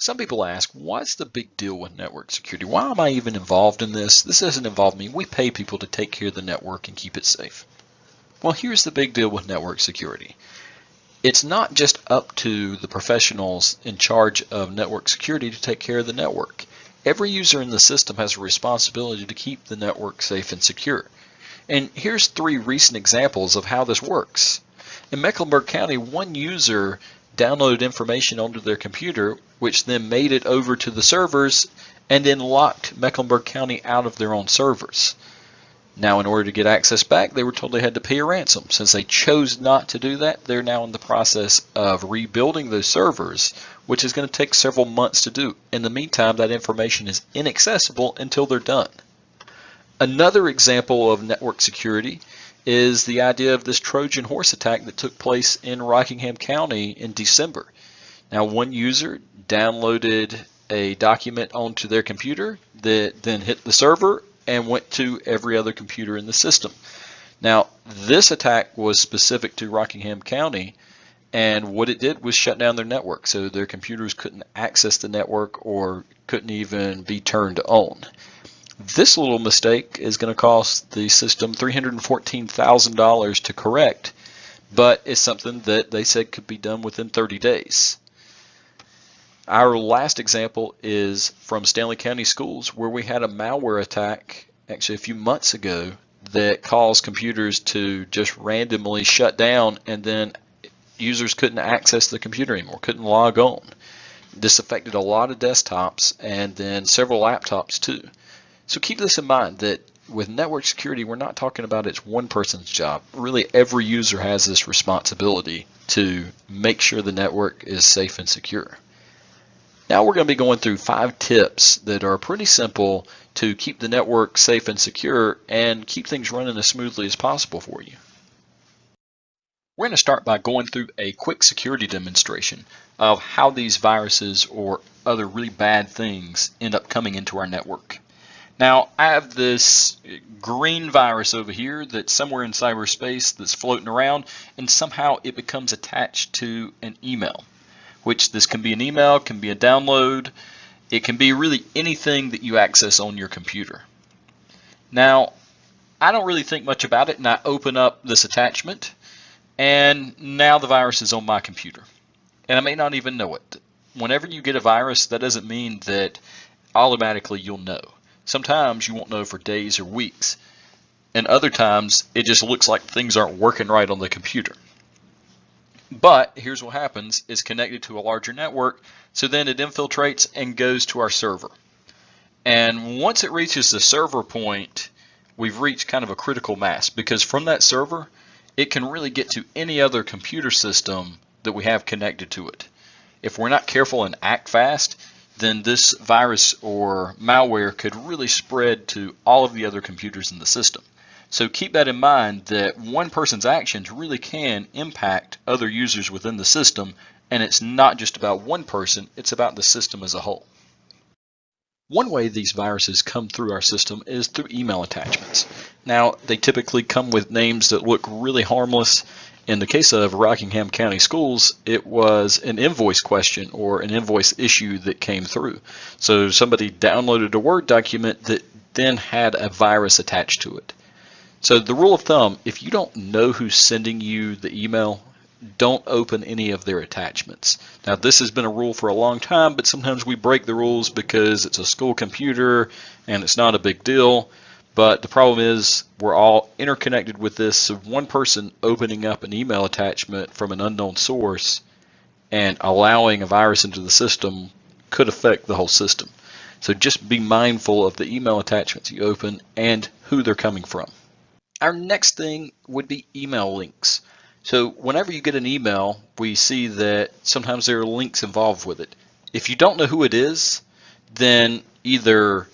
Some people ask, what's the big deal with network security? Why am I even involved in this? This doesn't involve me. We pay people to take care of the network and keep it safe. Well, here's the big deal with network security. It's not just up to the professionals in charge of network security to take care of the network. Every user in the system has a responsibility to keep the network safe and secure. And here's 3 recent examples of how this works. In Mecklenburg County, one user downloaded information onto their computer, which then made it over to the servers and then locked Mecklenburg County out of their own servers. Now, in order to get access back, they were told they had to pay a ransom. Since they chose not to do that, they're now in the process of rebuilding those servers, which is going to take several months to do. In the meantime, that information is inaccessible until they're done. Another example of network security is the idea of this Trojan horse attack that took place in Rockingham County in December. Now, one user downloaded a document onto their computer that then hit the server and went to every other computer in the system. Now, this attack was specific to Rockingham County, and what it did was shut down their network, so their computers couldn't access the network or couldn't even be turned on. This little mistake is going to cost the system $314,000 to correct, but it's something that they said could be done within 30 days. Our last example is from Stanley County Schools, where we had a malware attack actually a few months ago that caused computers to just randomly shut down, and then users couldn't access the computer anymore, couldn't log on. This affected a lot of desktops and then several laptops too. So keep this in mind that with network security, we're not talking about it's one person's job. Really, every user has this responsibility to make sure the network is safe and secure. Now we're going to be going through 5 tips that are pretty simple to keep the network safe and secure and keep things running as smoothly as possible for you. We're going to start by going through a quick security demonstration of how these viruses or other really bad things end up coming into our network. Now, I have this green virus over here that's somewhere in cyberspace that's floating around, and somehow it becomes attached to an email, which this can be an email, can be a download, it can be really anything that you access on your computer. Now, I don't really think much about it, and I open up this attachment, and now the virus is on my computer, and I may not even know it. Whenever you get a virus, that doesn't mean that automatically you'll know. Sometimes you won't know for days or weeks, and other times it just looks like things aren't working right on the computer. But here's what happens: it's connected to a larger network, so then it infiltrates and goes to our server. And once it reaches the server point, we've reached kind of a critical mass, because from that server, it can really get to any other computer system that we have connected to it. If we're not careful and act fast, then this virus or malware could really spread to all of the other computers in the system. So keep that in mind, that one person's actions really can impact other users within the system, and it's not just about one person, it's about the system as a whole. One way these viruses come through our system is through email attachments. Now, they typically come with names that look really harmless. In the case of Rockingham County Schools, it was an invoice question or an invoice issue that came through. So somebody downloaded a Word document that then had a virus attached to it. So the rule of thumb, if you don't know who's sending you the email, don't open any of their attachments. Now, this has been a rule for a long time, but sometimes we break the rules because it's a school computer and it's not a big deal. But the problem is we're all interconnected with this, so one person opening up an email attachment from an unknown source and allowing a virus into the system could affect the whole system. So just be mindful of the email attachments you open and who they're coming from. Our next thing would be email links. So whenever you get an email, we see that sometimes there are links involved with it. If you don't know who it is, then either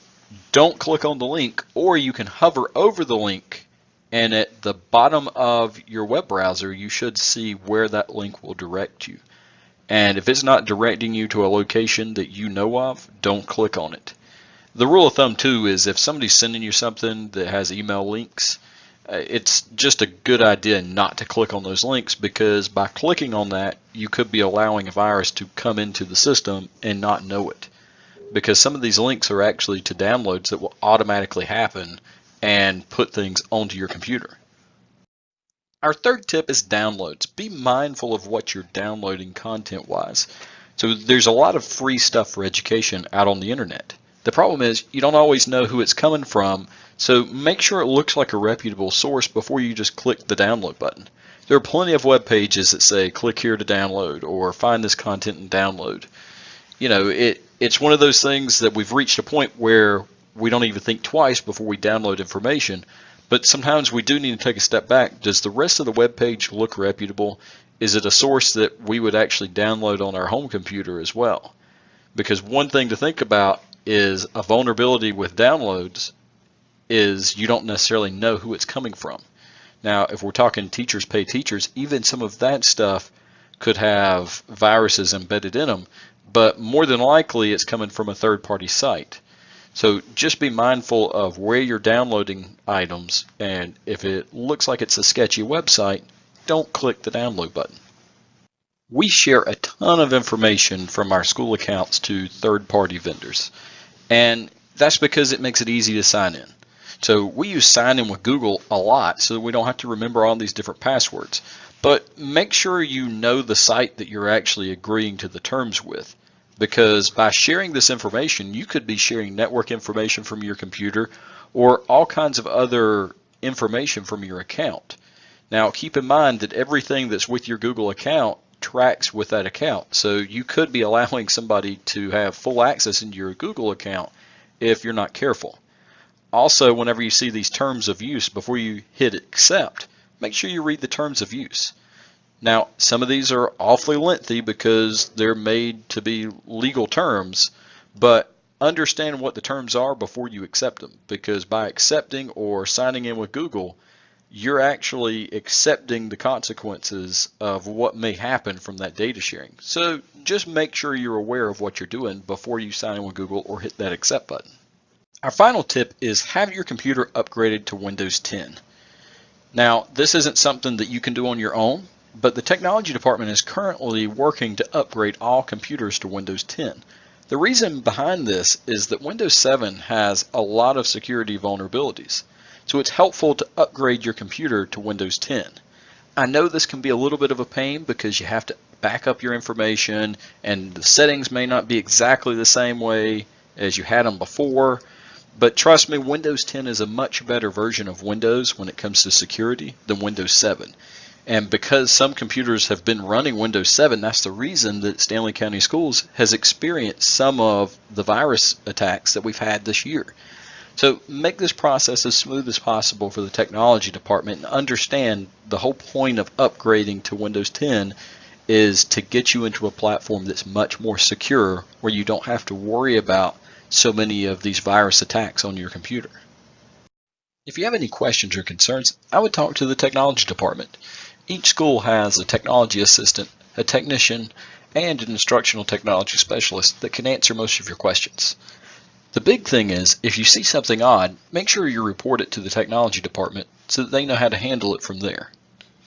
don't click on the link, or you can hover over the link, and at the bottom of your web browser you should see where that link will direct you. And if it's not directing you to a location that you know of, don't click on it. The rule of thumb too is if somebody's sending you something that has email links, it's just a good idea not to click on those links, because by clicking on that, you could be allowing a virus to come into the system and not know it. Because some of these links are actually to downloads that will automatically happen and put things onto your computer. Our third tip is downloads. Be mindful of what you're downloading content-wise. So there's a lot of free stuff for education out on the internet. The problem is you don't always know who it's coming from, so make sure it looks like a reputable source before you just click the download button. There are plenty of web pages that say click here to download or find this content and download. You know, it's one of those things that we've reached a point where we don't even think twice before we download information, but sometimes we do need to take a step back. Does the rest of the web page look reputable? Is it a source that we would actually download on our home computer as well? Because one thing to think about is a vulnerability with downloads is you don't necessarily know who it's coming from. Now, if we're talking teachers pay teachers, even some of that stuff could have viruses embedded in them, but more than likely it's coming from a third-party site. So just be mindful of where you're downloading items, and if it looks like it's a sketchy website, don't click the download button. We share a ton of information from our school accounts to third-party vendors, and that's because it makes it easy to sign in. So we use sign in with Google a lot so that we don't have to remember all these different passwords. But make sure you know the site that you're actually agreeing to the terms with, because by sharing this information, you could be sharing network information from your computer or all kinds of other information from your account. Now, keep in mind that everything that's with your Google account tracks with that account. So you could be allowing somebody to have full access into your Google account if you're not careful. Also, whenever you see these terms of use, before you hit accept, make sure you read the terms of use. Now, some of these are awfully lengthy because they're made to be legal terms, but understand what the terms are before you accept them, because by accepting or signing in with Google, you're actually accepting the consequences of what may happen from that data sharing. So just make sure you're aware of what you're doing before you sign in with Google or hit that accept button. Our final tip is have your computer upgraded to Windows 10. Now, this isn't something that you can do on your own, but the technology department is currently working to upgrade all computers to Windows 10. The reason behind this is that Windows 7 has a lot of security vulnerabilities, so it's helpful to upgrade your computer to Windows 10. I know this can be a little bit of a pain because you have to back up your information and the settings may not be exactly the same way as you had them before, but trust me, Windows 10 is a much better version of Windows when it comes to security than Windows 7. And because some computers have been running Windows 7, that's the reason that Stanley County Schools has experienced some of the virus attacks that we've had this year. So make this process as smooth as possible for the technology department, and understand the whole point of upgrading to Windows 10 is to get you into a platform that's much more secure, where you don't have to worry about so many of these virus attacks on your computer. If you have any questions or concerns, I would talk to the technology department. Each school has a technology assistant, a technician, and an instructional technology specialist that can answer most of your questions. The big thing is, if you see something odd, make sure you report it to the technology department so that they know how to handle it from there.